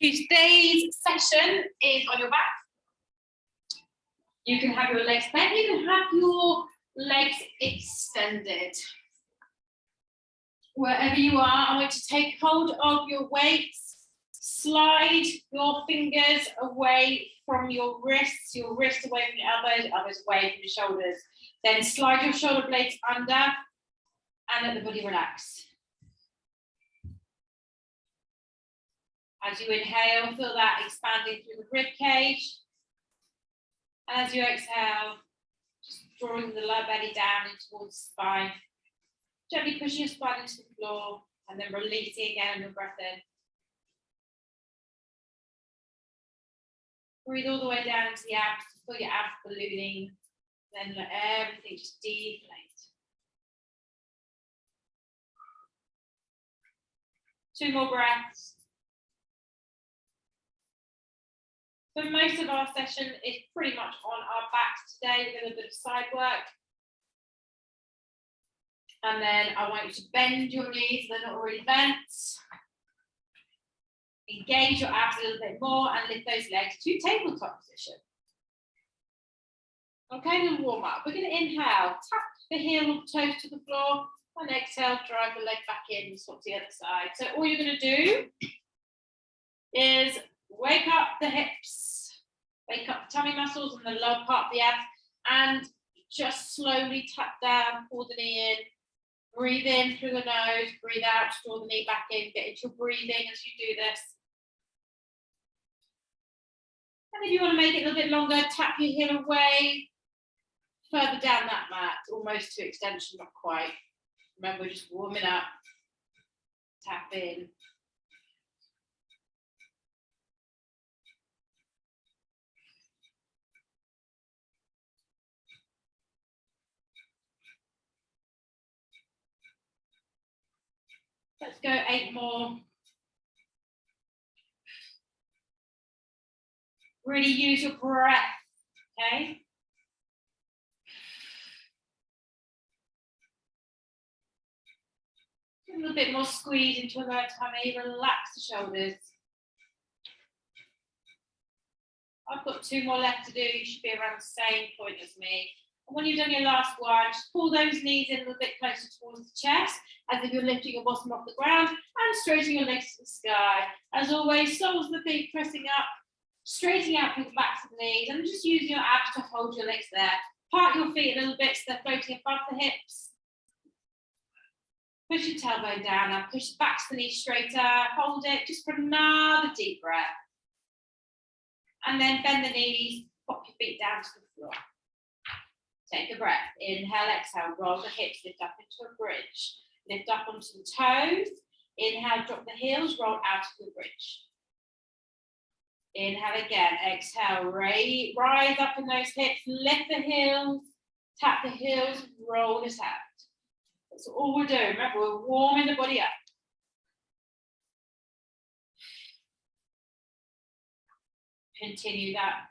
Today's session is on your back. You can have your legs bent, you can have your legs extended. Wherever you are, I want you to take hold of your weights, slide your fingers away from your wrists away from your elbows away from your shoulders. Then slide your shoulder blades under and let the body relax. As you inhale, feel that expanding through the rib cage. As you exhale, just drawing the lower belly down in towards the spine. Gently pushing your spine into the floor and then releasing again on your breath in. Breathe all the way down into the abs, feel your abs ballooning. Then let everything just deflate. 2 more breaths. So most of our session is pretty much on our backs today. We're going to do a bit of side work. And then I want you to bend your knees so they're not already bent. Engage your abs a little bit more and lift those legs to tabletop position. Okay, then warm up. We're going to inhale, tap the heel of the toes to the floor, and exhale, drive the leg back in, swap to the other side. So all you're going to do is wake up the hips, wake up the tummy muscles and the lower part of the abs, and just slowly tap down, pull the knee in, breathe in through the nose, breathe out, draw the knee back in, get into your breathing as you do this. And if you want to make it a little bit longer, tap your heel away, further down that mat, almost to extension, not quite. Remember, just warming up, tap in. Let's go 8 more. Really use your breath, okay? A little bit more squeeze into your lower tummy, relax the shoulders. I've got 2 more left to do. You should be around the same point as me. And when you've done your last one, just pull those knees in a little bit closer towards the chest, as if you're lifting your bottom off the ground and straightening your legs to the sky. As always, soles of the feet pressing up, straightening out through the backs of the knees, and just using your abs to hold your legs there. Part your feet a little bit so they're floating above the hips. Push your tailbone down, now push the backs of the knees straighter, hold it just for another deep breath. And then bend the knees, pop your feet down to the floor. Take a breath, inhale, exhale, roll the hips, lift up into a bridge. Lift up onto the toes, inhale, drop the heels, roll out to the bridge. Inhale again, exhale, rise up in those hips, lift the heels, tap the heels, roll it out. That's all we're doing. Remember, we're warming the body up. Continue that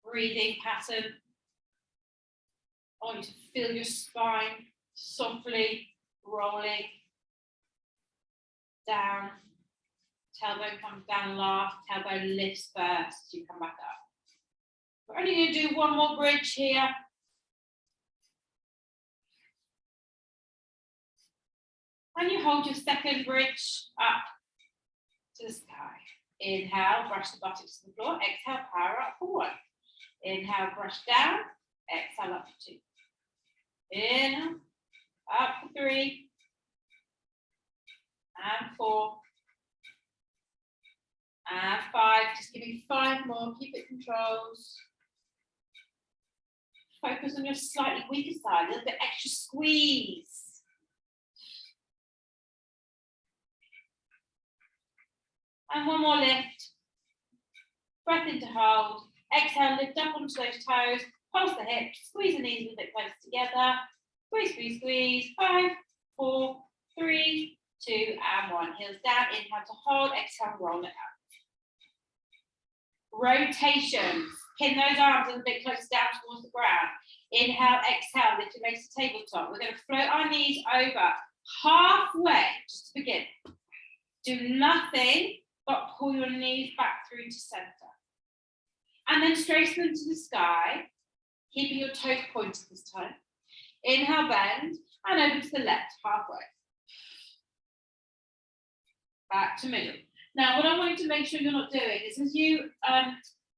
breathing pattern. I want you to feel your spine softly rolling down. Tailbone comes down last, tailbone lifts first as you come back up. We're only going to do 1 more bridge here. And you hold your second bridge up to the sky. Inhale, brush the buttocks to the floor. Exhale, power up for 1. Inhale, brush down. Exhale, up for 2. Inhale, up for 3. And 4. And 5. Just give me 5 more. Keep it controlled. Focus on your slightly weaker side. A little bit extra squeeze. And 1 more lift. Breath in to hold. Exhale, lift up onto those toes. Pulse the hips. Squeeze the knees a little bit closer together. Squeeze, squeeze, squeeze. 5, 4, 3, 2, and 1. Heels down. Inhale to hold. Exhale, roll it out. Rotations. Pin those arms a little bit closer down towards the ground. Inhale, exhale. Lift your legs to tabletop. We're going to float our knees over halfway, just to begin. Do nothing but pull your knees back through to center. And then straighten them to the sky, keeping your toes pointed this time. Inhale, bend, and over to the left, halfway. Back to middle. Now, what I want you to make sure you're not doing is as you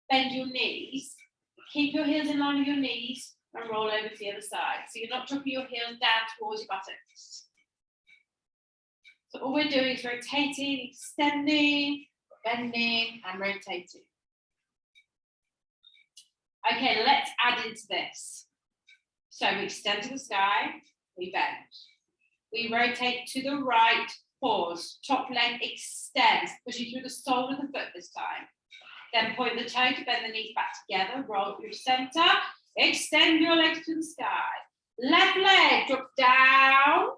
bend your knees, keep your heels in line with your knees and roll over to the other side. So you're not dropping your heels down towards your buttocks. So all we're doing is rotating, extending, bending, and rotating. Okay, let's add into this. So we extend to the sky, we bend. We rotate to the right, pause, top leg extends, pushing through the sole of the foot this time. Then point the toe to bend the knees back together, roll through center, extend your legs to the sky. Left leg drops down,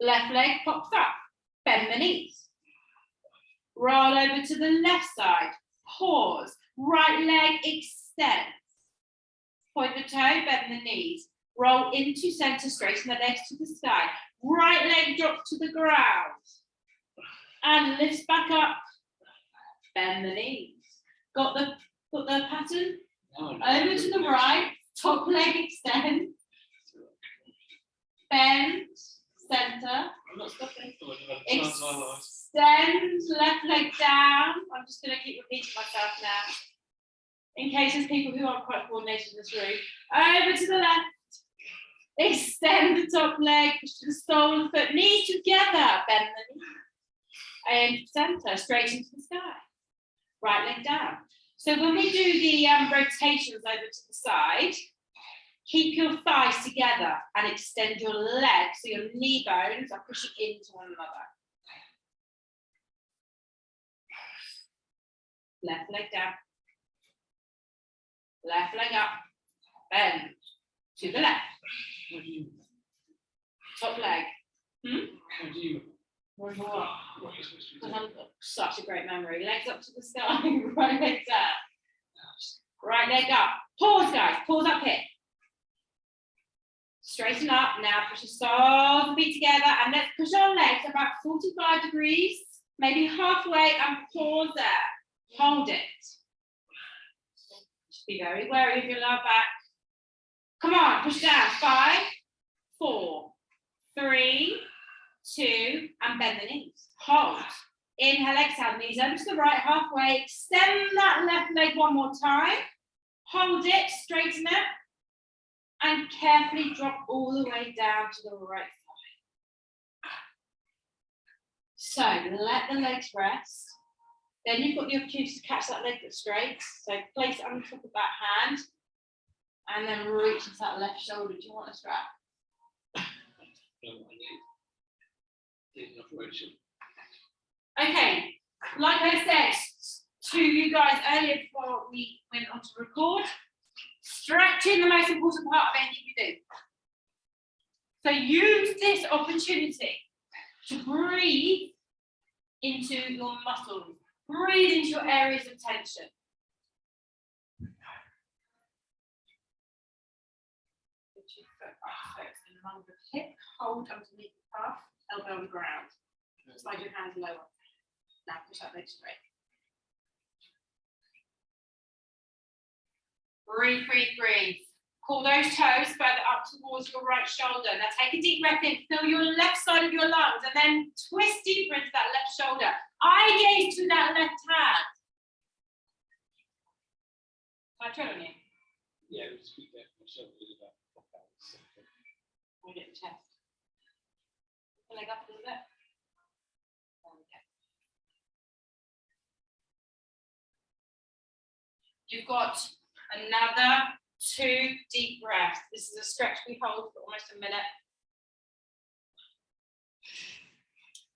left leg pops up, bend the knees. Roll over to the left side, pause, right leg extends. Point the toe, bend the knees. Roll into center, straighten the legs to the sky. Right leg drops to the ground. And lifts back up. Bend the knees. Got the pattern? Over to the right, top leg extends. Bend, center. I'm not stopping. Extend, left leg down. I'm just going to keep repeating myself now. In case there's people who aren't quite coordinated in this room. Over to the left. Extend the top leg, push to the sole of the foot, knees together, bend the knee. And center, straight into the sky. Right leg down. So when we do the rotations over to the side, keep your thighs together and extend your legs so your knee bones are pushing into one another. Left leg down. Left leg up. Bend to the left. Top leg. What? I've got such a great memory. Legs up to the sky, right leg down. Right leg up. Pause, guys. Pause up here. Straighten up. Now push your soles and feet together. And let's push our legs about 45 degrees, maybe halfway, and pause there. Hold it. Just be very wary of your lower back. Come on, push down. 5, 4, 3, 2, and bend the knees. Hold. Inhale, exhale, knees over to the right, halfway. Extend that left leg one more time. Hold it, straighten it, and carefully drop all the way down to the right side. So let the legs rest. Then you've got the opportunity to catch that leg that's straight. So place it on top of that hand. And then reach into that left shoulder. Do you want a strap? Okay, like I said to you guys earlier before we went on to record, stretching the most important part of anything you do. So use this opportunity to breathe into your muscles, breathe into your areas of tension. Along the hip, hold underneath the calf, elbow on the ground. Slide your hands lower. Now push that leg straight. Breathe, breathe, breathe. Pull those toes further up towards your right shoulder. Now take a deep breath in, fill your left side of your lungs, and then twist deeper into that left shoulder. Eye gaze to that left hand. Can I turn on you? Yeah, it's good there. My shoulder is about pop out. We'll get the chest. The leg up a little bit. There we go. You've got another 2 deep breaths. This is a stretch we hold for almost a minute.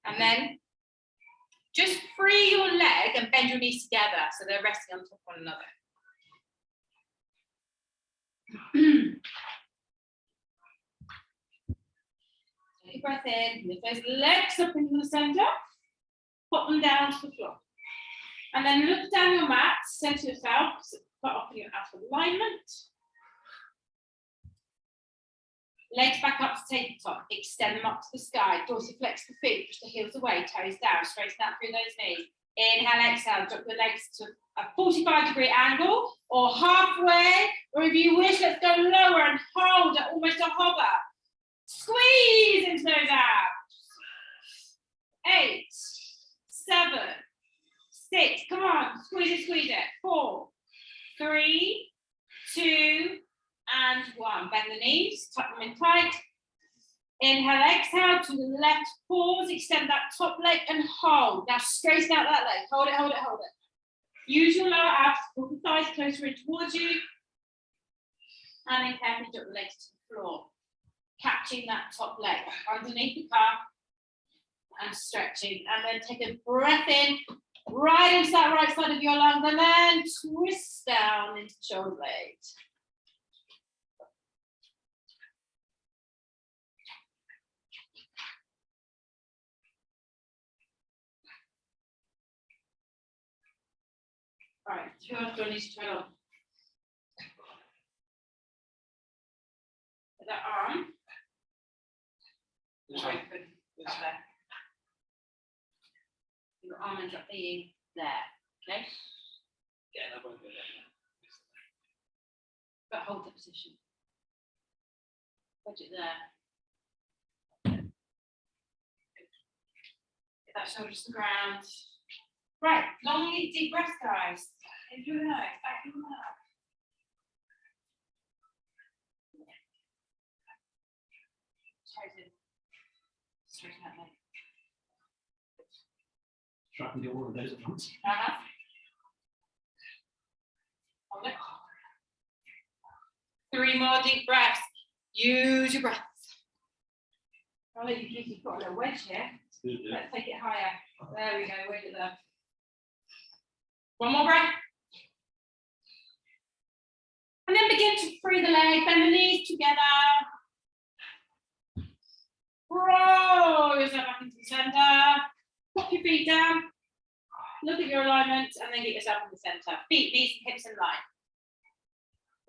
And then just free your leg and bend your knees together so they're resting on top of one another. Take a breath in, lift those legs up into the center, put them down to the floor. And then look down your mat, say to yourself, because quite often you're out of alignment. Legs back up to tabletop, extend them up to the sky, dorsiflex the feet, push the heels away, toes down, straighten out through those knees. Inhale, exhale, drop the legs to a 45-degree angle or halfway, or if you wish, let's go lower and hold at almost a hover. Squeeze into those abs. 8, 7, 6, come on, squeeze it. 4, 3, 2, and 1. Bend the knees, tuck them in tight. Inhale, exhale to the left, pause, extend that top leg and hold. Now straighten out that leg, hold it, hold it, hold it. Use your lower abs, pull the thighs closer in towards you. And then carefully drop the legs to the floor. Catching that top leg underneath the calf and stretching. And then take a breath in, right into that right side of your lungs, and then twist down into shoulder blades. All right, 2 arms do I need to turn on? That arm. This one. Open up there. Your arm ends up being there, okay? Yeah, that won't go there. But hold the position. Put it there. Get that shoulder to the ground. Right, long deep breaths, guys. Enjoy the nose, back in the mouth. Toes in. Straighten that leg. Try and do all of those at once. Hold it. 3 more deep breaths. Use your breath. Oh, you've got a little wedge here. Good, yeah. Let's take it higher. There we go, wedge it there. 1 more breath. And then begin to free the leg, bend the knees together. Roll yourself back into the center. Pop your feet down. Look at your alignment and then get yourself in the center. Feet, knees, and hips in line.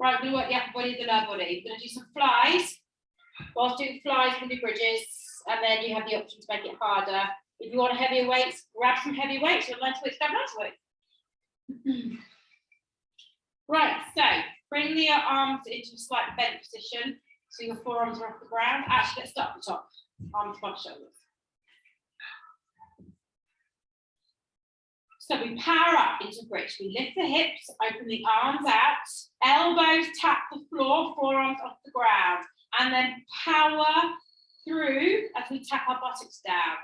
Right, we're going to work the upper body, the lower body. We're going to do some flies. Whilst doing flies, we can do bridges. And then you have the option to make it harder. If you want heavier weights, grab some heavy weights. You're lighter weights, grab lighter weights. Right, so bring the arms into a slight bent position. So your forearms are off the ground. Actually, let's start at the top. Arms above shoulders. So we power up into bridge. We lift the hips, open the arms out, elbows tap the floor, forearms off the ground, and then power through as we tap our buttocks down.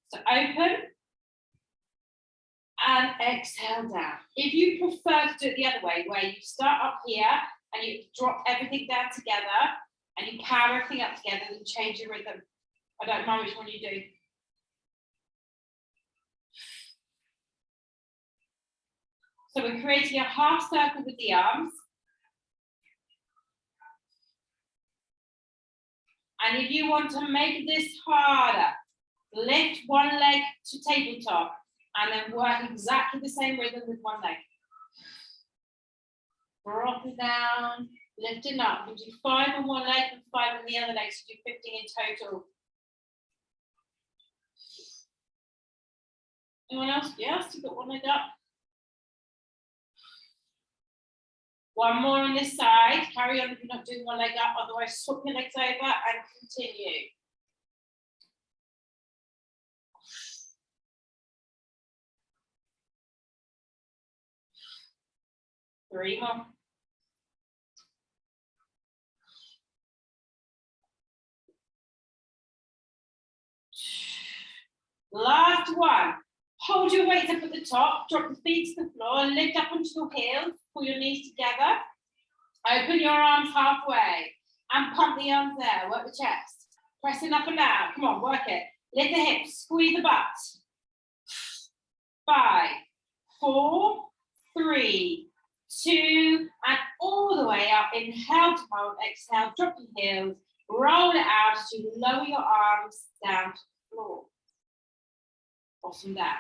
So open and exhale down. If you prefer to do it the other way, where you start up here and you drop everything down together and you power everything up together and change your rhythm. I don't mind which one you do. So we're creating a half circle with the arms. And if you want to make this harder, lift one leg to tabletop and then work exactly the same rhythm with one leg. Drop it down, lifting up. You do 5 on one leg and 5 on the other leg, so you do 15 in total. Anyone else? Yes, you've got one leg up. 1 more on this side. Carry on if you're not doing one leg up, otherwise swap your legs over and continue. Three more. Last one. Hold your weights up at the top, drop the feet to the floor, lift up onto your heels, pull your knees together, open your arms halfway, and pump the arms there, work the chest. Pressing up and down, come on, work it. Lift the hips, squeeze the butt. 5, 4, 3, 2, and all the way up. Inhale to hold, exhale, drop your heels, roll it out as you lower your arms down to the floor. Bottom down.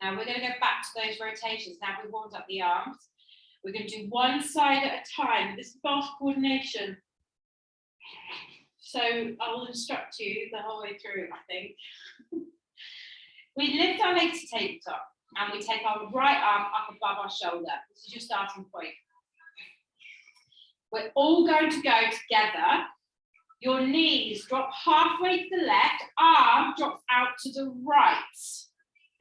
Now we're going to go back to those rotations. Now we've warmed up the arms. We're going to do one side at a time. This is fast coordination. So I will instruct you the whole way through, I think. We lift our legs to tabletop and we take our right arm up above our shoulder. This is your starting point. We're all going to go together. Your knees drop halfway to the left, arm drops out to the right.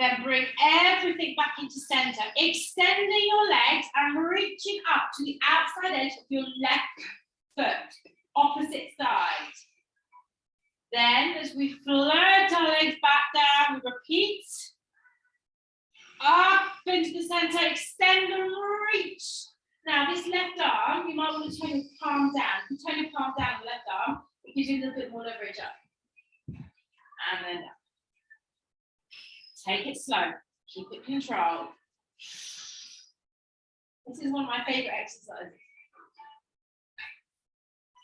Then bring everything back into center, extending your legs and reaching up to the outside edge of your left foot, opposite side. Then, as we float our legs back down, we repeat. Up into the center, extend and reach. Now, this left arm, you might want to turn your palm down. If you turn your palm down, the left arm, it gives you a little bit more leverage up. And then up. Take it slow, keep it controlled. This is one of my favorite exercises.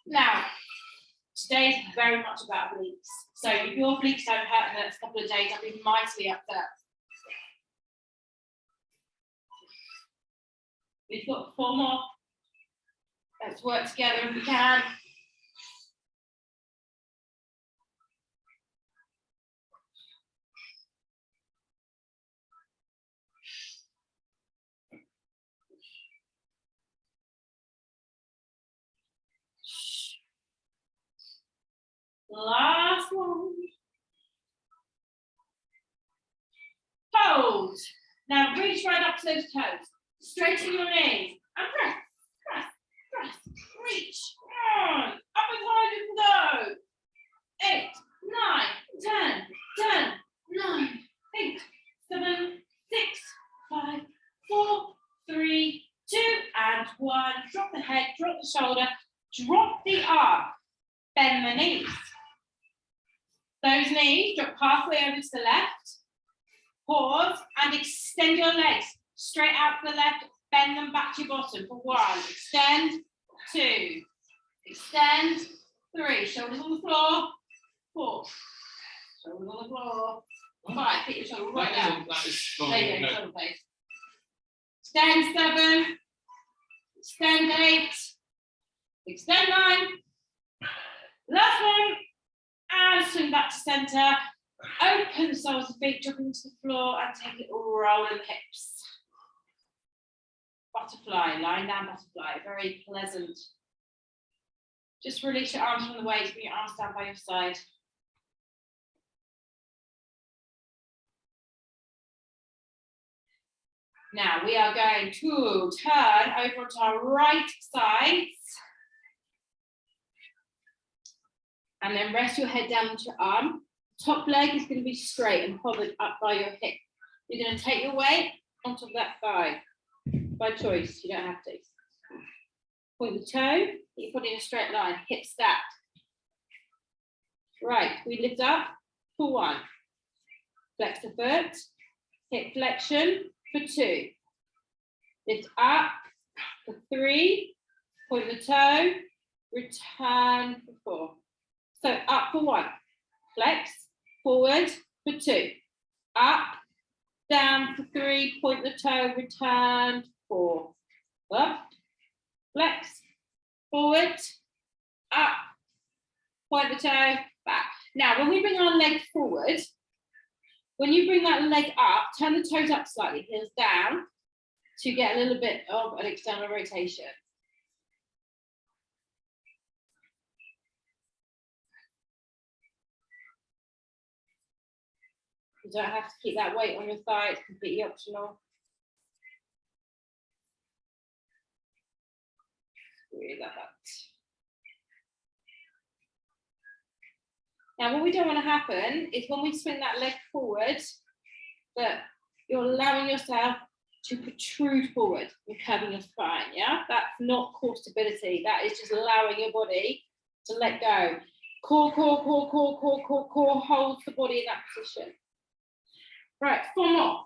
Now, today is very much about obliques. So if your obliques don't hurt in the next couple of days, I'll be mightily upset. We've got 4 more. Let's work together if we can. Last one. Hold. Now reach right up to those toes. Straighten your knees. And press, press, press. Reach. On. Up as high as you can go. 8, 9, 10, 10, 9, 8, 7, 6, 5, 4, 3, 2, and 1. Drop the head, drop the shoulder, drop the arm. Bend the knees. Those knees drop halfway over to the left. Pause and extend your legs straight out to the left. Bend them back to your bottom for 1. Extend. 2. Extend. 3. Shoulders on the floor. 4. Shoulders on the floor. 5. Hit your shoulder right down. There you go. Shoulder blades. Extend 7. Extend 8. Extend 9. Last one. And swing back to center. Open the soles of the feet, drop into the floor and take it all rolling the hips. Butterfly, lying down butterfly, very pleasant. Just release your arms from the waist, bring your arms down by your side. Now we are going to turn over to our right sides. And then rest your head down onto your arm. Top leg is going to be straight and hovered up by your hip. You're going to take your weight onto that thigh. By choice, you don't have to. Point the toe, get your body in a straight line, hip stacked. Right, we lift up for 1. Flex the foot, hip flexion for 2. Lift up for 3, point the toe, return for 4. So up for 1, flex, forward for 2, up, down for 3, point the toe, return, 4, up, flex, forward, up, point the toe, back. Now, when we bring our leg forward, when you bring that leg up, turn the toes up slightly, heels down, to get a little bit of an external rotation. You don't have to keep that weight on your thigh, it's completely optional. Really like that. Now, what we don't want to happen is when we swing that leg forward, that you're allowing yourself to protrude forward and curving your spine, yeah? That's not core stability. That is just allowing your body to let go. Core, core, core, core, core, core, core holds the body in that position. Right, 4 more.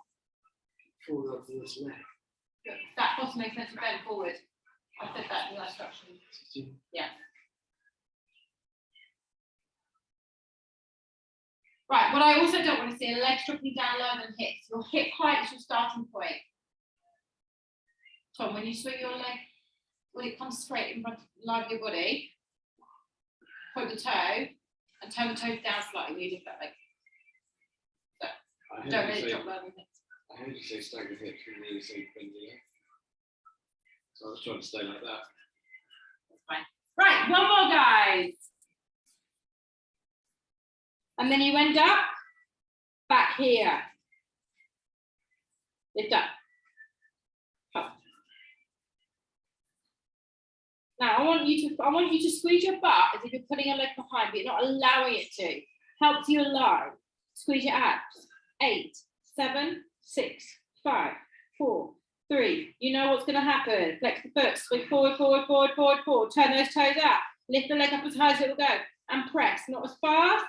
Forward over this leg. That also makes sense to bend forward. I said that in the instruction. Yeah. Right, what I also don't want to see are legs dropping down lower than hips. Your hip height is your starting point. Tom, when you swing your leg, when it comes straight in front of your body, point the toe and turn the toe down slightly when you lift that leg. So, don't let it drop low. I heard you say stagger hips and then you say bend your leg. So I was trying to stay like that. That's fine. Right, one more, guys. And then you end up back here. Lift up. Up. Now I want you to squeeze your butt as if you're putting your leg behind, but you're not allowing it to. Help you align. Squeeze your abs. 8, 7, 6, 5, 4, 3. You know what's going to happen. Flex the foot. Swing forward, forward, forward, forward, forward. Turn those toes up. Lift the leg up as high as it will go. And press. Not as fast.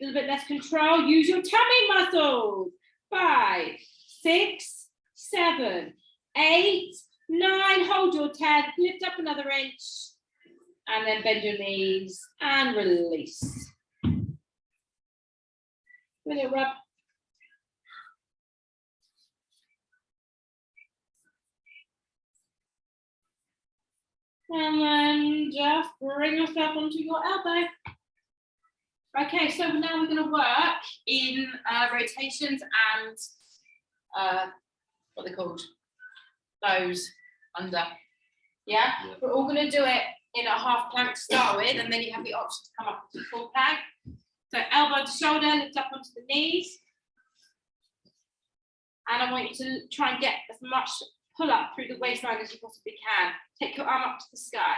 A little bit less control. Use your tummy muscles. 5, 6, 7, 8, 9. Hold your 10. Lift up another inch. And then bend your knees and release. With it, rub. And then just bring yourself onto your elbow. Okay, so now we're going to work in rotations and what are they called? Those under. Yeah? We're all going to do it in a half plank to start with, and then you have the option to come up to full plank. So elbow to shoulder, lift up onto the knees. And I want you to try and get as much pull up through the waistline as you possibly can. Take your arm up to the sky.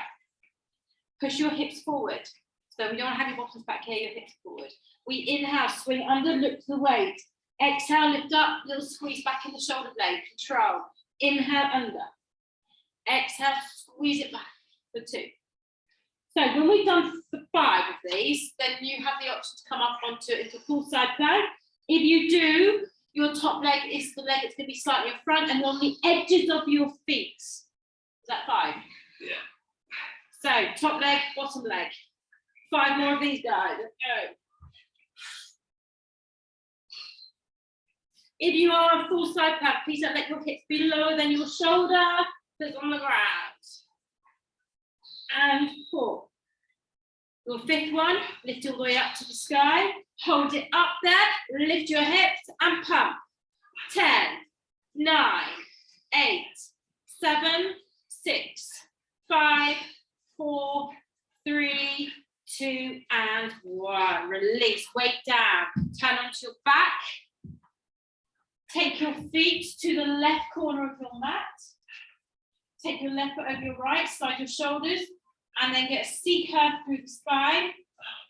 Push your hips forward. So we don't have your bottoms back here, your hips forward. We inhale, swing under, look to the weight. Exhale, lift up, little squeeze back in the shoulder blade, control. Inhale, under. Exhale, squeeze it back for 2. So when we've done 5 of these, then you have the option to come up into full side plank. If you do, your top leg is the leg that's going to be slightly in front and on the edges of your feet. Is that 5? Yeah. So top leg, bottom leg. 5 more of these guys. Let's go. If you are a full side plank, please don't let your hips be lower than your shoulder that's on the ground. And 4. Your 5th one, lift all the way up to the sky. Hold it up there, lift your hips and pump. 10, 9, 8, 7, 6, 5, 4, 3, 2, and 1. Release, weight down. Turn onto your back. Take your feet to the left corner of your mat. Take your left foot over your right, slide your shoulders, and then get a C curve through the spine.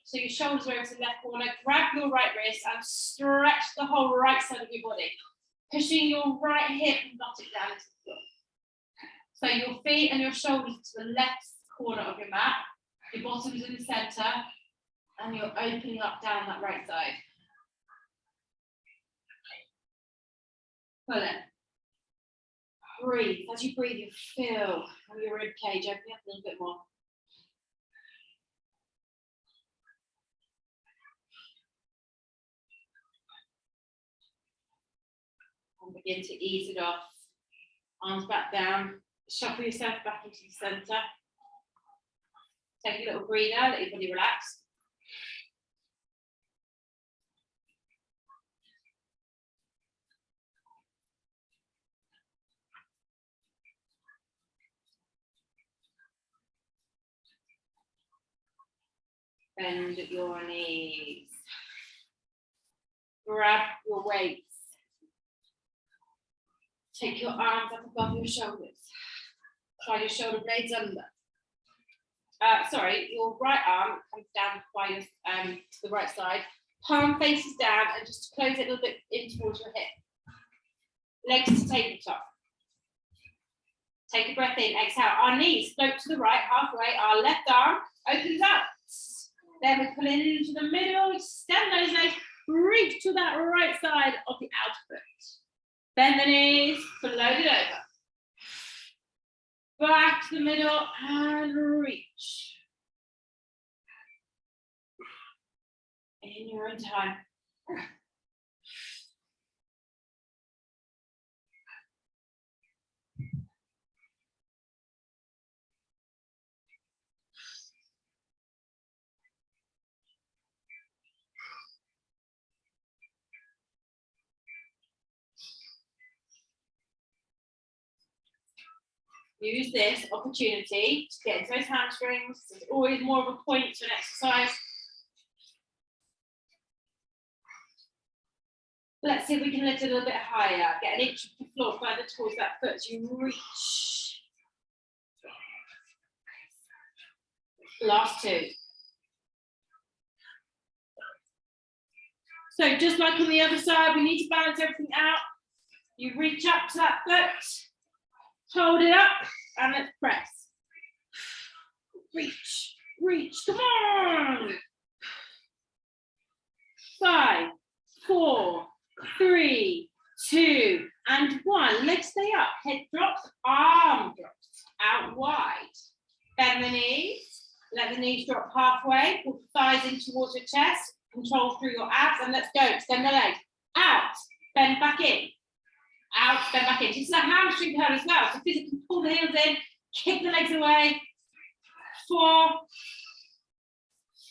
So your shoulders are over to the left corner. Grab your right wrist and stretch the whole right side of your body. Pushing your right hip and knot it down into the floor. So your feet and your shoulders to the left corner of your mat. Your bottom's in the center. And you're opening up down that right side. Pull it. Breathe. As you breathe, you feel your rib cage opening up a little bit more. And begin to ease it off. Arms back down. Shuffle yourself back into the center. Take a little breather, let your body relax. Bend your knees. Grab your weights. Take your arms up above your shoulders. Slide your shoulder blades under. Your right arm comes down by your, to the right side. Palm faces down and just close it a little bit in towards your hip. Legs to tabletop. Take a breath in, exhale. Our knees float to the right, halfway. Our left arm opens up. Then we pull into the middle, extend those legs, reach to that right side of the outer foot. Bend the knees, float it over. Back to the middle and reach. In your own time. use this opportunity to get into those hamstrings. There's always more of a point to an exercise. Let's see if we can lift it a little bit higher. Get an inch of the floor further towards that foot as you reach. Last two. So just like on the other side, we need to balance everything out. You reach up to that foot, hold it up, and let's press. Reach, reach, come on. 5, 4, 3, 2, and 1. Legs stay up, head drops, arm drops, out wide. Bend the knees, let the knees drop halfway, pull the thighs in towards your chest, control through your abs, and let's go. Extend the legs, out, bend back in, out, bend back in. This is a hamstring curl as well, so physically pull the heels in, kick the legs away. 4,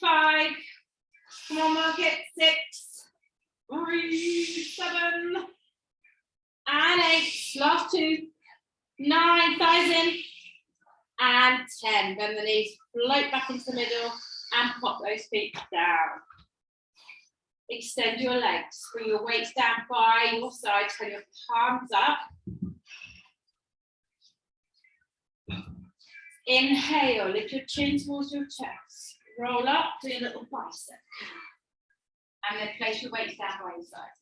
5, come on, mark it, 6, 3, 7, and 8, last 2, 9, thighs in, and 10. Bend the knees, float back into the middle, and pop those feet down. Extend your legs, bring your weights down by your side, turn your palms up. Inhale, lift your chin towards your chest. Roll up, do a little bicep. And then place your weights down by your side.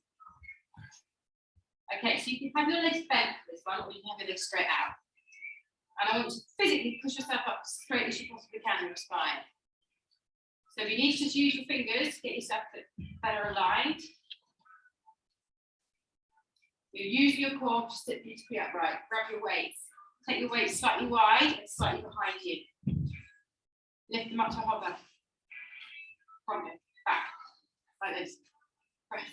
Okay, so you can have your legs bent for this one, or you can have your legs straight out. And I want you to physically push yourself up as straight as you possibly can in your spine. So you need to just use your fingers to get yourself better aligned. You're using your core to sit you to be upright. Grab your weights. Take your weights slightly wide and slightly behind you. Lift them up to hover. From it, back, like this. Press,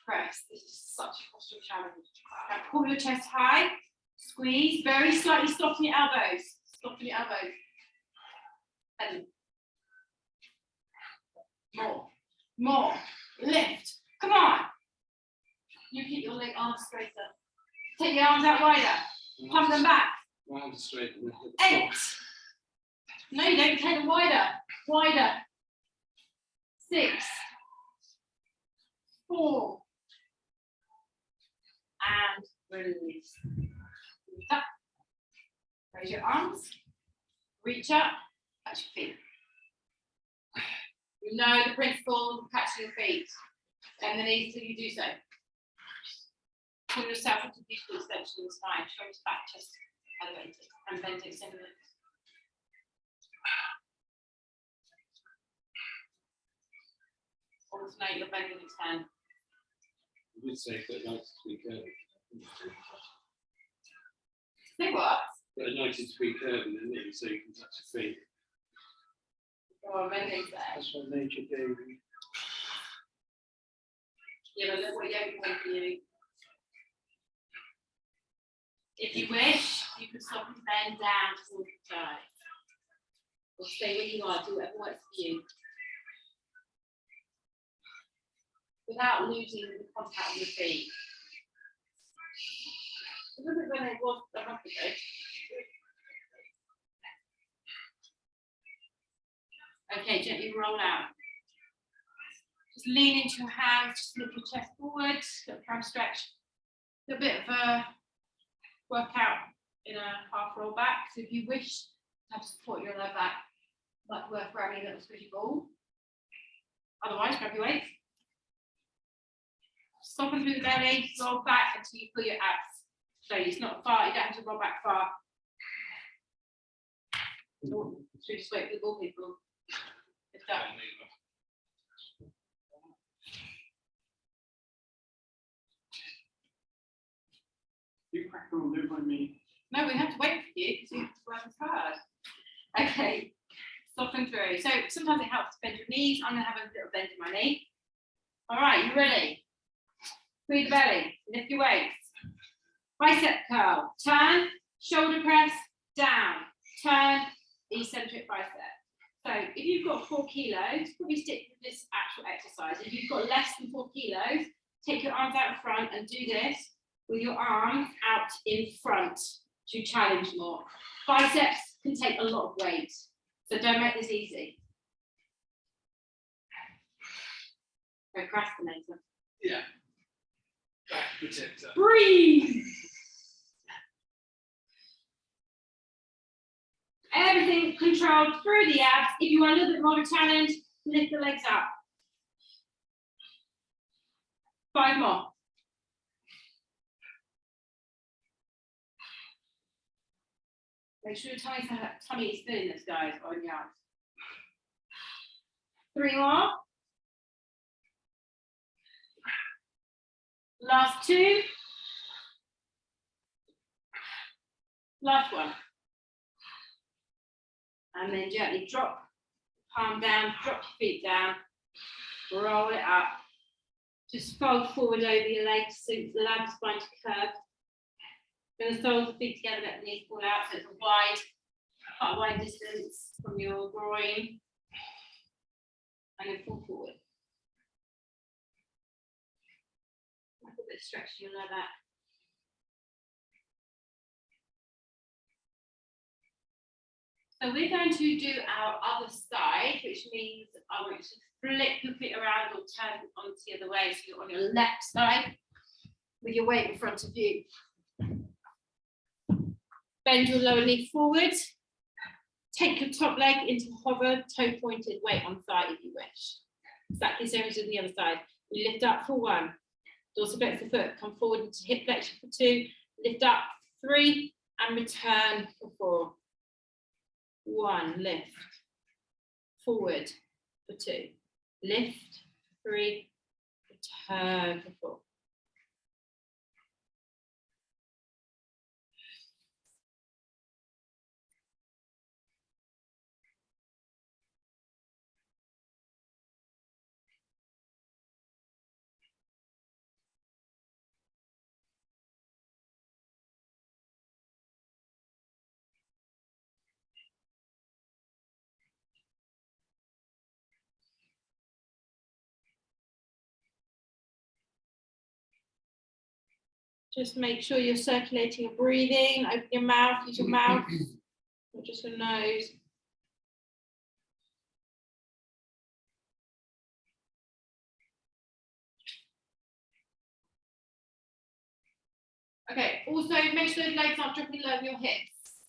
press. This is such a postural challenge. Now pull your chest high, squeeze, very slightly soften your elbows. Soften your elbows. And more, lift. Come on. You keep your arms straighter. Take your arms out wider. Pump them back. Arms straight. 8. No, you don't. Take them wider. Wider. 6, 4, and release. Reach up. Raise your arms. Reach up. Touch your feet. You know the principle of catching your feet. Bend the knees till you do so. Pull yourself into beautiful extension of the spine. Shoulders back, chest elevated, and bend it, extend the legs. Alternate your bend and extend. You would say that nice to be curvy. Say what? But a nice to be curvy, isn't it? So you can touch your feet. Oh, bending there. That's what nature gave you. Yeah, but look what yoga can for you. If you wish, you can stop and bend down towards the side. Or stay where you are, do whatever works for you. Without losing the contact with your feet. It wasn't when it was a month ago. Okay, gently roll out. Just lean into your hands, just lift your chest forward, little crab stretch. A little bit of a workout in a half roll back. So if you wish to have support your low back, might worth grabbing a little squishy ball. Otherwise, grab your weights. Soften through the belly, roll back until you feel your abs. So it's not far, you don't have to roll back far. Should we just wait for the ball people? It's done. You crack on, don't mind me. No, we have to wait for you because you have to work as hard. Okay, soften through. So sometimes it helps to bend your knees. I'm going to have a little bend in my knee. All right, you ready? Free the belly, lift your weights. Bicep curl, turn, shoulder press, down, turn, eccentric bicep. So if you've got 4 kilos, probably stick with this actual exercise. If you've got less than 4 kilos, take your arms out in front and do this with your arms out in front. to challenge more. Biceps can take a lot of weight, so don't make this easy. Procrastinator. Yeah. Back protector. Breathe. Everything controlled through the abs. If you want a little bit more of a challenge, lift the legs up. 5 more. Make sure your tummy is filling this, guys, on your arms. 3 more. Last 2. Last 1. And then gently drop, palm down, drop your feet down, roll it up. Just fold forward over your legs so allow the spine to curve. Going to fold the feet together, let the knees pull out so it's quite a wide distance from your groin. And then pull forward. A little bit of stretch to your lower back. So we're going to do our other side, which means I want you to flip your feet around or turn on the other way. So you're on your left side with your weight in front of you. Bend your lower knee forward. Take your top leg into hover, toe pointed, weight on thigh if you wish. Exactly the same as the other side. You lift up for 1. Dorsal flex the foot, come forward into hip flexion for 2. Lift up 3 and return for 4. 1, lift, forward for 2, lift, 3, return for 4. Just make sure you're circulating your breathing. Open your mouth, use your mouth, not just your nose. Okay, also make sure those legs aren't dropping low on your hips.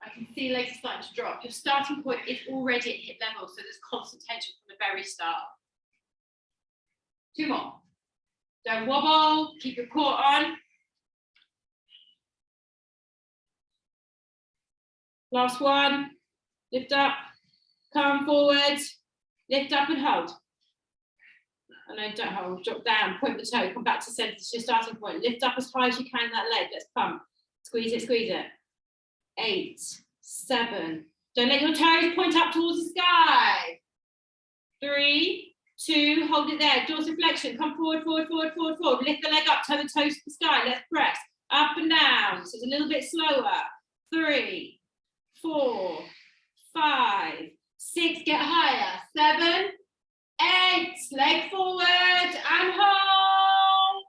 I can see legs are starting to drop. Your starting point is already at hip level, so there's constant tension from the very start. 2 more. Don't wobble, keep your core on. Last 1, lift up, come forward, lift up and hold. And then don't hold, drop down, point the toe, come back to center, it's your starting point. Lift up as high as you can in that leg, let's pump. Squeeze it, squeeze it. 8, 7, don't let your toes point up towards the sky. 3, 2, hold it there, dorsal flexion, come forward, forward, forward, forward, forward. Lift the leg up, turn the toes to the sky, let's press. Up and down, so it's a little bit slower. 3, 4, 5, 6, get higher. 7, 8, leg forward and hold.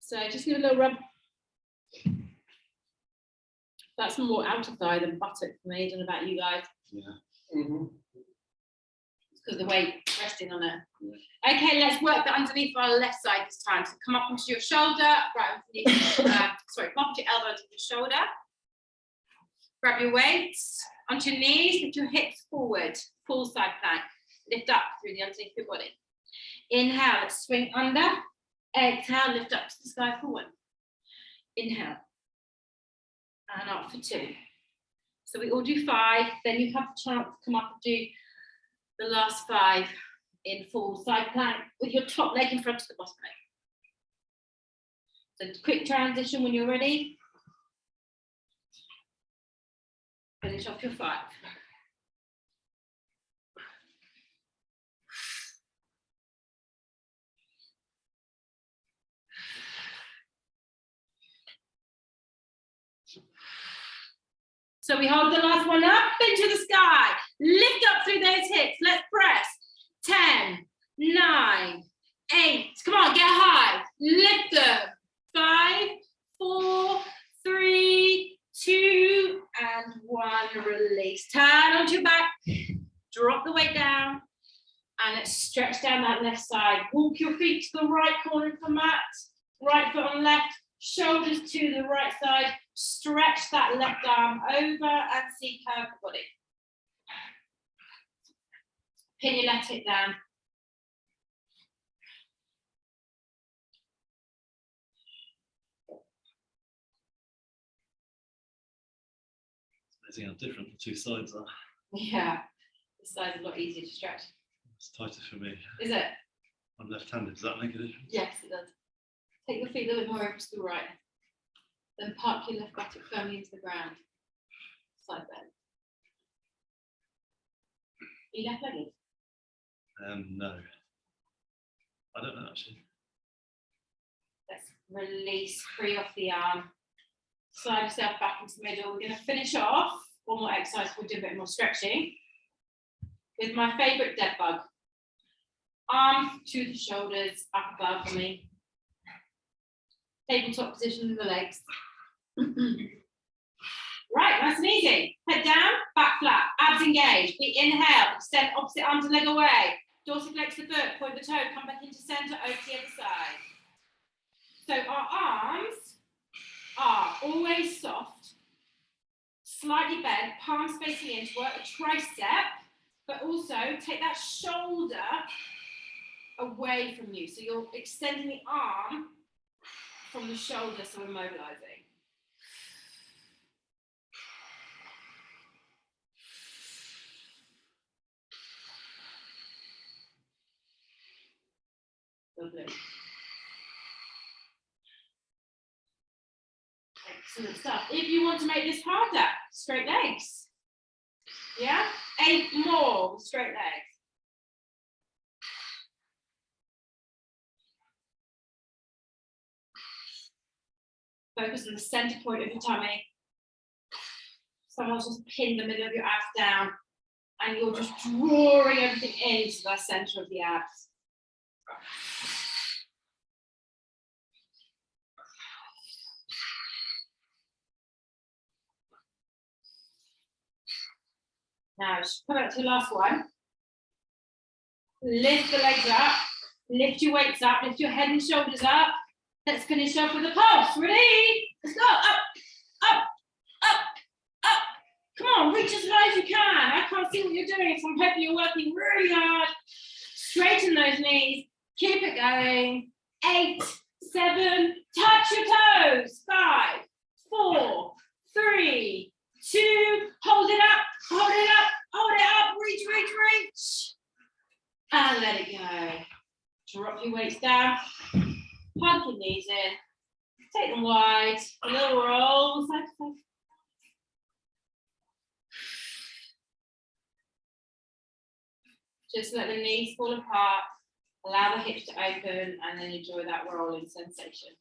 So just give a little rub. That's more outer thigh than buttock for me. I don't know about you guys. Yeah. It's because the weight resting on it. Yeah. Okay, let's work the underneath our left side this time. So come up onto your shoulder, right underneath. Come up onto your elbow onto your shoulder. Grab your weights onto your knees, lift your hips forward, full side plank. Lift up through the underneath of your body. Inhale, let's swing under. Exhale, lift up to the sky for 1. Inhale. And up for 2. So we all do 5, then you have the chance to come up and do the last 5 in full side plank with your top leg in front of the bottom leg. So quick transition when you're ready. Finish off your 5. So we hold the last one up into the sky. Lift up through those hips. Let's press. 10, 9, 8. Come on, get high. Lift them. 5, 4, 3, 2, and 1. Release. Turn onto your back. Drop the weight down. And let's stretch down that left side. Walk your feet to the right corner of the mat. Right foot on left. Shoulders to the right side. Stretch that left arm over and see curve the body. Pin your left hip down. It's amazing how different the two sides are. Yeah, this side's a lot easier to stretch. It's tighter for me. Is it? I'm left-handed. Does that make a difference? Yes, it does. Take your feet a little bit more over to the right. Then park your left buttock firmly into the ground. Side bend. Are you left-legged? No. I don't know actually. Let's release, free off the arm. Slide yourself back into the middle. We're going to finish off one more exercise. We'll do a bit more stretching with my favourite dead bug. Arms to the shoulders, up above for me. Tabletop position of the legs. Right, nice and easy. Head down, back flat, abs engaged. We inhale, extend opposite arm to leg away. Dorsiflex the foot, point the toe, come back into centre, over to the other side. So our arms are always soft, slightly bent, palms facing in to work the tricep, but also take that shoulder away from you. So you're extending the arm from the shoulder, so we're mobilizing. Lovely. Excellent stuff. If you want to make this harder, straight legs. Yeah? 8 more with straight legs. Focus on the center point of your tummy. Someone's just pinned the middle of your abs down, and you're just drawing everything into the center of the abs. Now, just come up to the last one. Lift the legs up, lift your weights up, lift your head and shoulders up. Let's finish off with a pulse. Ready? Let's go. Up, up, up, up. Come on, reach as high as you can. I can't see what you're doing, so I'm hoping you're working really hard. Straighten those knees. Keep it going. 8, 7, touch your toes. 5, 4, 3, 2, hold it up, hold it up, hold it up, reach, reach, reach. And let it go. Drop your weights down, plug your knees in, take them wide, a little roll, side to side. Just let the knees fall apart, allow the hips to open, and then enjoy that rolling sensation.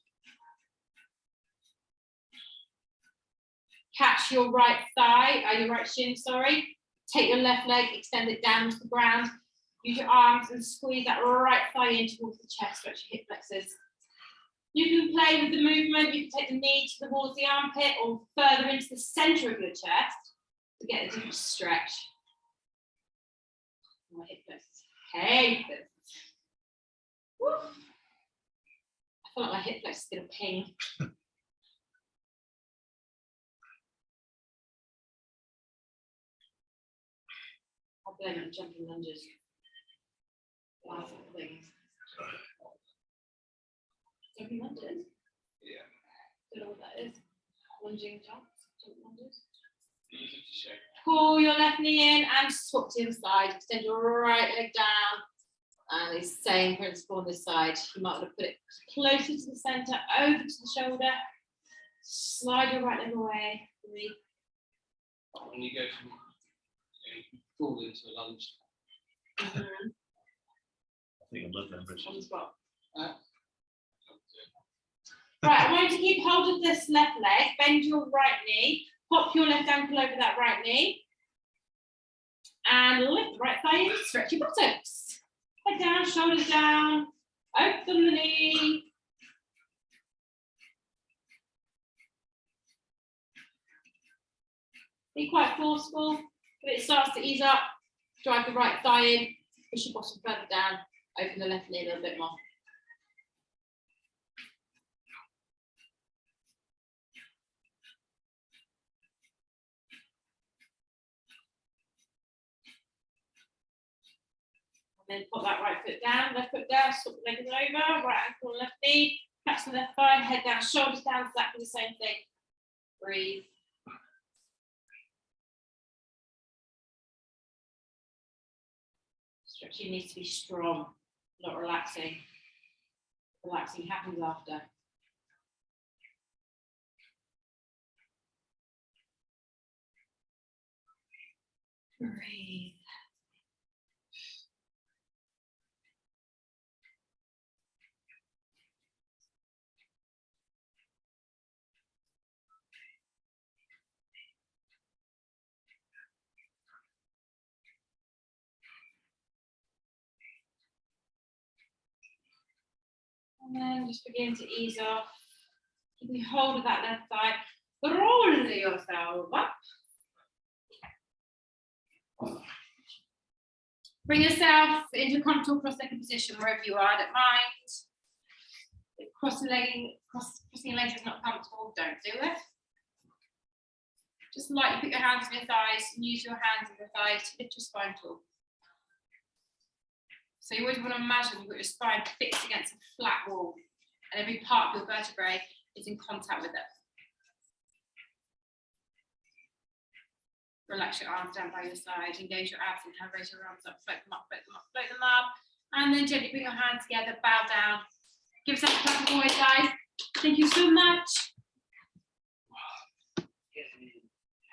Catch your right thigh, your right shin, sorry. Take your left leg, extend it down to the ground. Use your arms and squeeze that right thigh in towards the chest, stretch your hip flexors. You can play with the movement. You can take the knee towards the armpit or further into the center of your chest to get a different stretch. My hip flexors hate this. Woo. I feel like my hip flexors is going to ping. I'll blame it on jumping lunges. Last couple things. Jumping lunges? Yeah. Don't know what that is. Lunging jumps, jumping lunges. Easy to shake. Pull your left knee in and swap to the side. Extend your right leg down. And the same principle on this side. You might want to put it closer to the center, over to the shoulder. Slide your right leg away. When you go from you fall into a lunge. I think I love them, Richard. On the spot. Right, I want you to keep hold of this left leg, bend your right knee, pop your left ankle over that right knee, and lift the right thigh in, stretch your buttocks. Head down, shoulders down, open the knee, Be quite forceful. When it starts to ease up, drive the right thigh in, push your bottom further down, open the left knee a little bit more. Then put that right foot down, left foot down, swap the legs over, right ankle, left knee, catch the left thigh, head down, shoulders down, exactly the same thing. Breathe. Stretching needs to be strong, not relaxing. Relaxing happens after. Breathe. And then just begin to ease off. Keeping hold of that left thigh. Roll yourself up. Bring yourself into comfortable cross-legged position wherever you are. I don't mind. If crossing your legs is not comfortable, don't do it. Just lightly put your hands on your thighs and use your hands on your thighs to lift your spine tall. So you always want to imagine you've got your spine fixed against a flat wall and every part of your vertebrae is in contact with it. Relax your arms down by your side, engage your abs, and raise your arms up, float them up, float them up, float them up. And then gently bring your hands together, bow down. Give yourself a clap of noise, guys. Thank you so much.